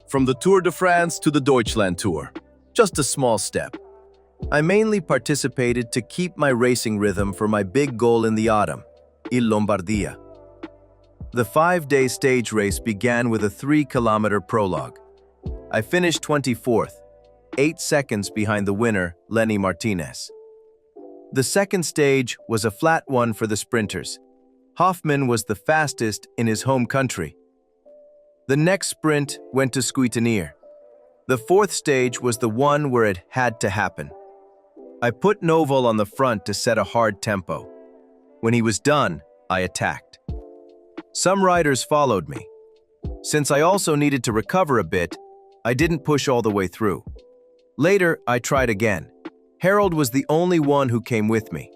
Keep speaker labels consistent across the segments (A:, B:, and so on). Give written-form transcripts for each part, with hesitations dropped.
A: From the Tour de France to the Deutschland Tour, just a small step. I mainly participated to keep my racing rhythm for my big goal in the autumn, Il Lombardia. The 5-day stage race began with a 3-kilometer prologue. I finished 24th, 8 seconds behind the winner, Lenny Martinez. The second stage was a flat one for the sprinters. Hoffman was the fastest in his home country. The next sprint went to Scuiteneer. The fourth stage was the one where it had to happen. I put Noval on the front to set a hard tempo. When he was done, I attacked. Some riders followed me. Since I also needed to recover a bit, I didn't push all the way through. Later, I tried again. Harold was the only one who came with me.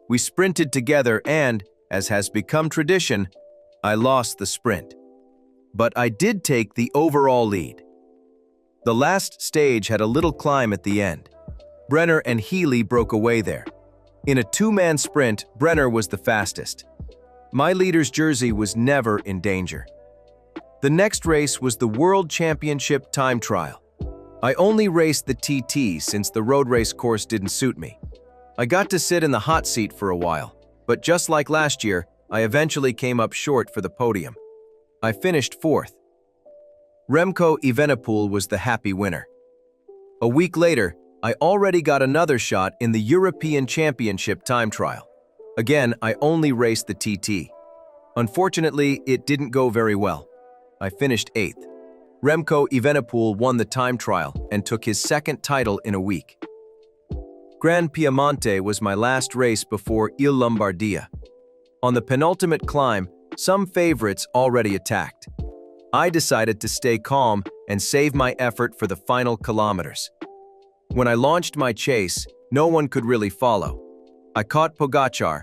A: We sprinted together and, as has become tradition, I lost the sprint. But I did take the overall lead. The last stage had a little climb at the end. Brenner and Healy broke away there. In a 2-man sprint, Brenner was the fastest. My leader's jersey was never in danger. The next race was the World Championship time trial. I only raced the TT since the road race course didn't suit me. I got to sit in the hot seat for a while, but just like last year, I eventually came up short for the podium. I finished 4th. Remco Evenepoel was the happy winner. A week later, I already got another shot in the European Championship time trial. Again, I only raced the TT. Unfortunately, it didn't go very well. I finished 8th. Remco Evenepoel won the time trial and took his second title in a week. Gran Piemonte was my last race before Il Lombardia. On the penultimate climb, some favorites already attacked. I decided to stay calm and save my effort for the final kilometers. When I launched my chase, no one could really follow. I caught Pogačar,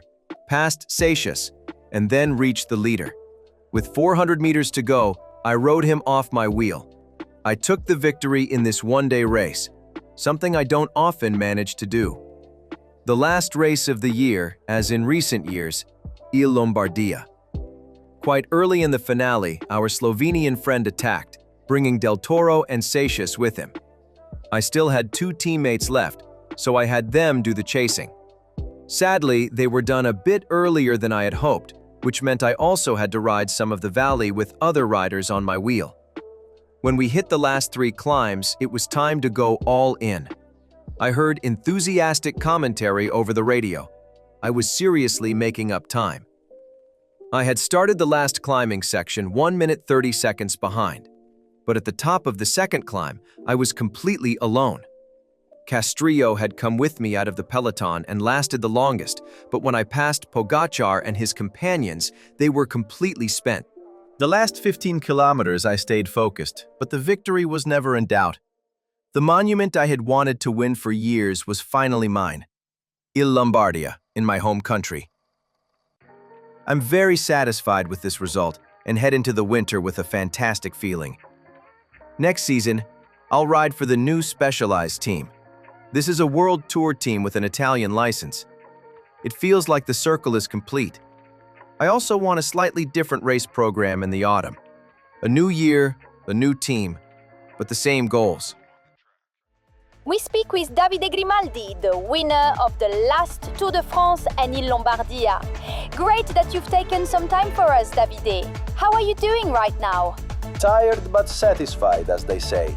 A: passed Seixas, and then reached the leader. With 400 meters to go, I rode him off my wheel. I took the victory in this one-day race, something I don't often manage to do. The last race of the year, as in recent years, Il Lombardia. Quite early in the finale, our Slovenian friend attacked, bringing Del Toro and Seixas with him. I still had 2 teammates left, so I had them do the chasing. Sadly, they were done a bit earlier than I had hoped, which meant I also had to ride some of the valley with other riders on my wheel. When we hit the last 3 climbs, it was time to go all in. I heard enthusiastic commentary over the radio. I was seriously making up time. I had started the last climbing section 1 minute 30 seconds behind, but at the top of the second climb, I was completely alone. Castrillo had come with me out of the peloton and lasted the longest, but when I passed Pogačar and his companions, they were completely spent. The last 15 kilometers I stayed focused, but the victory was never in doubt. The monument I had wanted to win for years was finally mine. Il Lombardia, in my home country. I'm very satisfied with this result and head into the winter with a fantastic feeling. Next season, I'll ride for the new Specialized team. This is a World Tour team with an Italian license. It feels like the circle is complete. I also want a slightly different race program in the autumn. A new year, a new team, but the same goals.
B: We speak with Davide Grimaldi, the winner of the last Tour de France and Il Lombardia. Great that you've taken some time for us, Davide. How are you doing right now?
C: Tired but satisfied, as they say.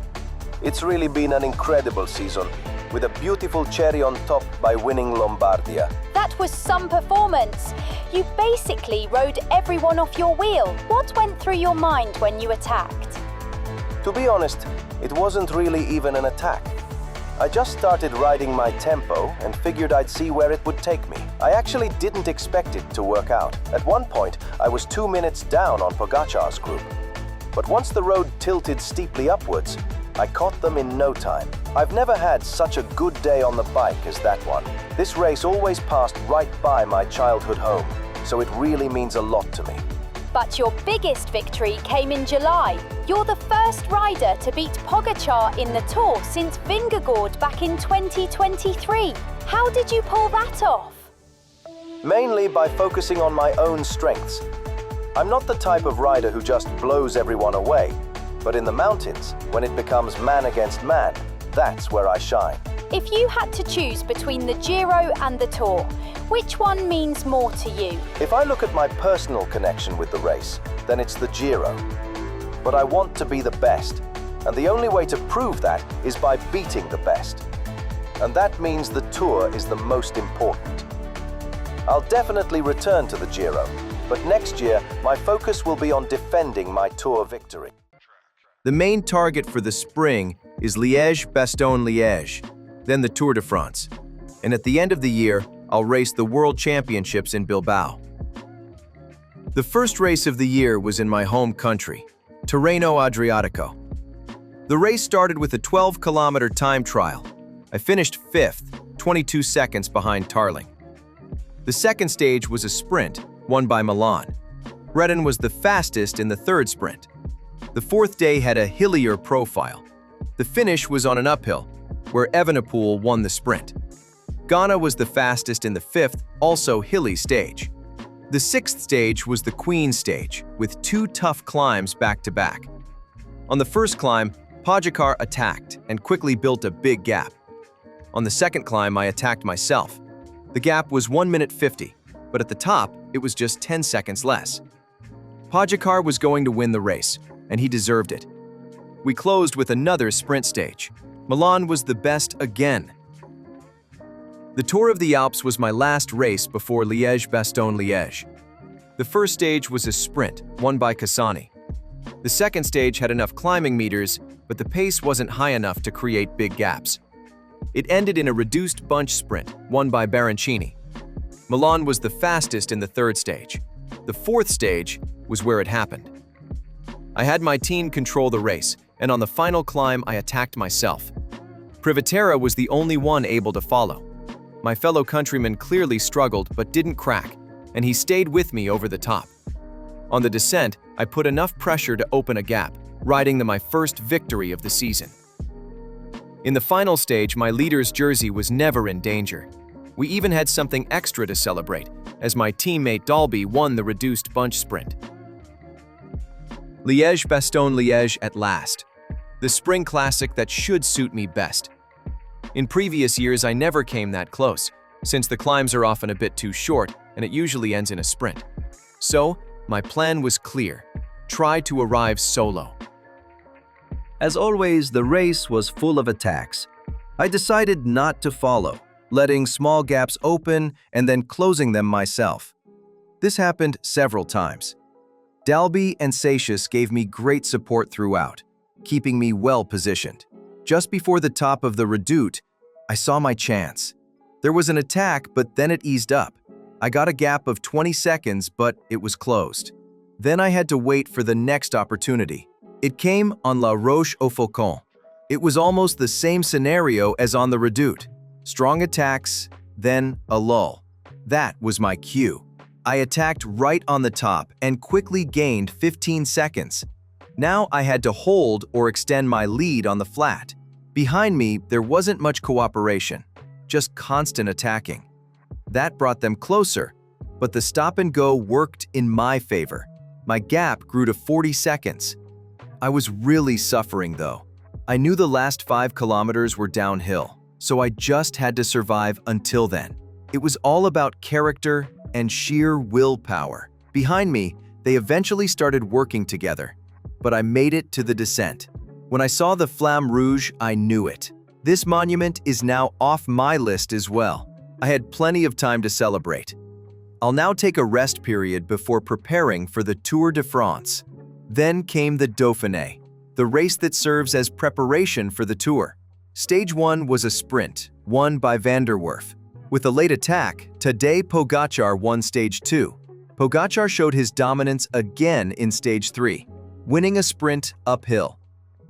C: It's really been an incredible season, with a beautiful cherry on top by winning Lombardia.
B: That was some performance. You basically rode everyone off your wheel. What went through your mind when you attacked?
C: To be honest, it wasn't really even an attack. I just started riding my tempo and figured I'd see where it would take me. I actually didn't expect it to work out. At one point, I was 2 minutes down on Pogačar's group. But once the road tilted steeply upwards, I caught them in no time. I've never had such a good day on the bike as that one. This race always passed right by my childhood home, so it really means a lot to me.
B: But your biggest victory came in July. You're the first rider to beat Pogačar in the Tour since Vingegaard back in 2023. How did you pull that off?
C: Mainly by focusing on my own strengths. I'm not the type of rider who just blows everyone away. But in the mountains, when it becomes man against man, that's where I shine.
B: If you had to choose between the Giro and the Tour, which one means more to you?
C: If I look at my personal connection with the race, then it's the Giro. But I want to be the best, and the only way to prove that is by beating the best. And that means the Tour is the most important. I'll definitely return to the Giro, but next year my focus will be on defending my Tour victory.
A: The main target for the spring is Liège-Bastogne-Liège, then the Tour de France. And at the end of the year, I'll race the World Championships in Bilbao. The first race of the year was in my home country, Tirreno Adriatico. The race started with a 12-kilometer time trial. I finished 5th, 22 seconds behind Tarling. The second stage was a sprint, won by Milan. Redden was the fastest in the third sprint. The fourth day had a hillier profile. The finish was on an uphill, where Evenepoel won the sprint. Ghana was the fastest in the fifth, also hilly stage. The sixth stage was the Queen stage, with 2 tough climbs back-to-back. On the first climb, Pogačar attacked and quickly built a big gap. On the second climb, I attacked myself. The gap was 1 minute 50, but at the top, it was just 10 seconds less. Pogačar was going to win the race, and he deserved it. We closed with another sprint stage. Milan was the best again. The Tour of the Alps was my last race before Liège-Bastogne-Liège. The first stage was a sprint, won by Cassani. The second stage had enough climbing meters, but the pace wasn't high enough to create big gaps. It ended in a reduced bunch sprint, won by Baroncini. Milan was the fastest in the third stage. The fourth stage was where it happened. I had my team control the race, and on the final climb I attacked myself. Privitera was the only one able to follow. My fellow countryman clearly struggled but didn't crack, and he stayed with me over the top. On the descent, I put enough pressure to open a gap, riding my first victory of the season. In the final stage, my leader's jersey was never in danger. We even had something extra to celebrate, as my teammate Dalby won the reduced bunch sprint. Liège-Bastogne-Liège at last. The spring classic that should suit me best. In previous years, I never came that close, since the climbs are often a bit too short and it usually ends in a sprint. So, my plan was clear. Try to arrive solo.
D: As always, the race was full of attacks. I decided not to follow, letting small gaps open and then closing them myself. This happened several times. Dalby and Satius gave me great support throughout, keeping me well positioned. Just before the top of the redoute, I saw my chance. There was an attack, but then it eased up. I got a gap of 20 seconds, but it was closed. Then I had to wait for the next opportunity. It came on La Roche-au-Faucon. It was almost the same scenario as on the redoute. Strong attacks, then a lull. That was my cue. I attacked right on the top and quickly gained 15 seconds. Now I had to hold or extend my lead on the flat. Behind me, there wasn't much cooperation, just constant attacking. That brought them closer, but the stop and go worked in my favor. My gap grew to 40 seconds. I was really suffering though. I knew the last 5 kilometers were downhill, so I just had to survive until then. It was all about character and sheer willpower. Behind me, they eventually started working together, but I made it to the descent. When I saw the Flamme Rouge, I knew it. This monument is now off my list as well. I had plenty of time to celebrate. I'll now take a rest period before preparing for the Tour de France. Then came the Dauphiné, the race that serves as preparation for the Tour. Stage 1 was a sprint, won by Van der Werf. With a late attack, Tadej Pogačar won Stage 2. Pogačar showed his dominance again in Stage 3, winning a sprint uphill.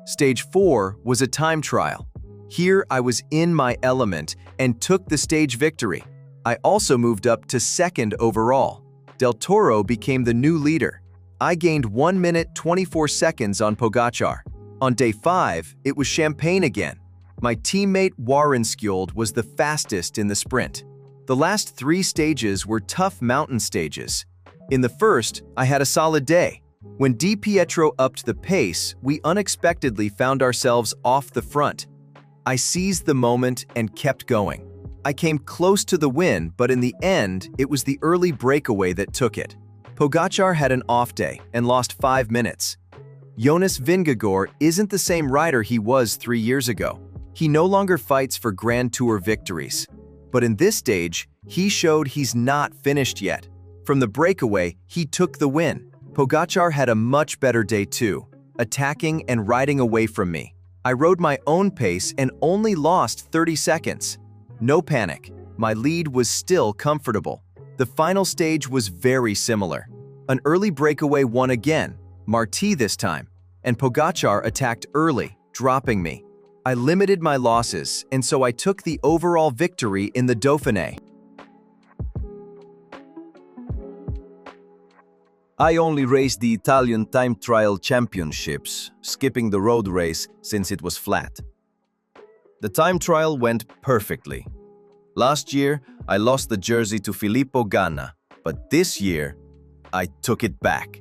D: Stage 4 was a time trial. Here I was in my element and took the stage victory. I also moved up to second overall. Del Toro became the new leader. I gained 1 minute 24 seconds on Pogačar. On day 5, it was champagne again. My teammate Warrenskjold was the fastest in the sprint. The last 3 stages were tough mountain stages. In the first, I had a solid day.
A: When Di Pietro upped the pace, we unexpectedly found ourselves off the front. I seized the moment and kept going. I came close to the win, but in the end, it was the early breakaway that took it. Pogačar had an off day and lost 5 minutes. Jonas Vingegaard isn't the same rider he was 3 years ago. He no longer fights for Grand Tour victories. But in this stage, he showed he's not finished yet. From the breakaway, he took the win. Pogačar had a much better day too, attacking and riding away from me. I rode my own pace and only lost 30 seconds. No panic, my lead was still comfortable. The final stage was very similar. An early breakaway won again, Martí this time, and Pogačar attacked early, dropping me. I limited my losses, and so I took the overall victory in the Dauphiné.
D: I only raced the Italian Time Trial Championships, skipping the road race since it was flat. The time trial went perfectly. Last year, I lost the jersey to Filippo Ganna, but this year, I took it back.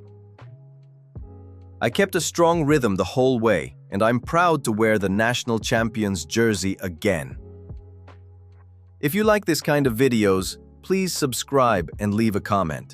D: I kept a strong rhythm the whole way, and I'm proud to wear the national champion's jersey again. If you like this kind of videos, please subscribe and leave a comment.